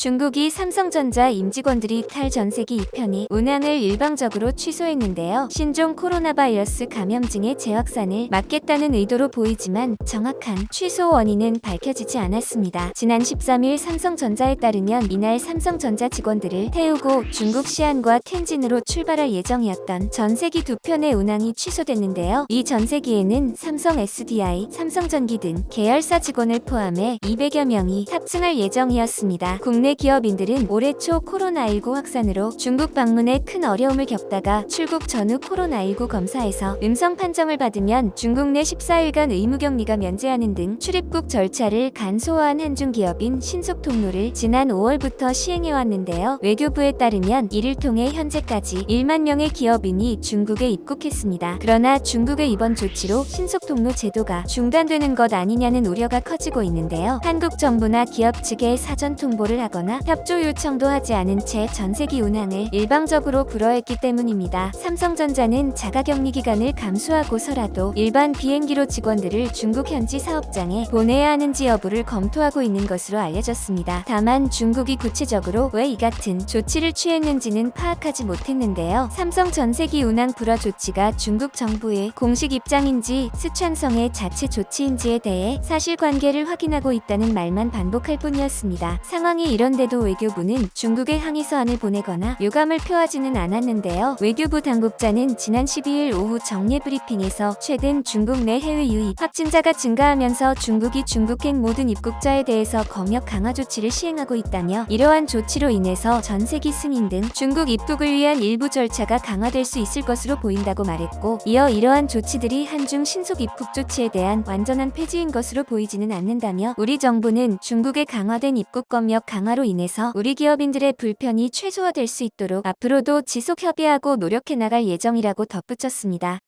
중국이 삼성전자 임직원들이 탈 전세기 2편이 운항을 일방적으로 취소했는데요. 신종 코로나 바이러스 감염증의 재확산을 막겠다는 의도로 보이지만 정확한 취소 원인은 밝혀지지 않았습니다. 지난 13일 삼성전자에 따르면 이날 삼성전자 직원들을 태우고 중국 시안과 텐진으로 출발할 예정이었던 전세기 2편의 운항이 취소됐는데요. 이 전세기에는 삼성 SDI, 삼성전기 등 계열사 직원을 포함해 200여 명이 탑승할 예정이었습니다. 국내 기업인들은 올해 초 코로나19 확산으로 중국 방문에 큰 어려움을 겪다가 출국 전후 코로나19 검사에서 음성 판정을 받으면 중국 내 14일간 의무격리가 면제하는 등 출입국 절차를 간소화한 한중 기업인 신속통로를 지난 5월부터 시행해왔는데요. 외교부에 따르면 이를 통해 현재까지 1만 명의 기업인이 중국에 입국했습니다. 그러나 중국의 이번 조치로 신속통로 제도가 중단되는 것 아니냐는 우려가 커지고 있는데요. 한국 정부나 기업 측에 사전 통보를 하거나 협조 요청도 하지 않은 채 전세기 운항을 일방적으로 불허했기 때문입니다. 삼성전자는 자가격리 기간을 감수하고서라도 일반 비행기로 직원들을 중국 현지 사업장에 보내야 하는지 여부를 검토하고 있는 것으로 알려졌습니다. 다만 중국이 구체적으로 왜 이 같은 조치를 취했는지는 파악하지 못했는데요. 삼성 전세기 운항 불허 조치가 중국 정부의 공식 입장인지 스촨성의 자체 조치인지에 대해 사실관계를 확인하고 있다는 말만 반복할 뿐이었습니다. 상황이 이런데도 외교부는 중국에 항의 서한을 보내거나 유감을 표하지는 않았는데요. 외교부 당국자는 지난 12일 오후 정례 브리핑에서 최근 중국 내 해외 유입 확진자가 증가하면서 중국이 중국행 모든 입국자에 대해서 검역 강화 조치를 시행하고 있다며 이러한 조치로 인해서 전세기 승인 등 중국 입국을 위한 일부 절차가 강화될 수 있을 것으로 보인다고 말했고, 이어 이러한 조치들이 한중 신속 입국 조치에 대한 완전한 폐지인 것으로 보이지는 않는다며 우리 정부는 중국의 강화된 입국 검역 강화로 인해서 우리 기업인들의 불편이 최소화될 수 있도록 앞으로도 지속 협의하고 노력해 나갈 예정이라고 덧붙였습니다.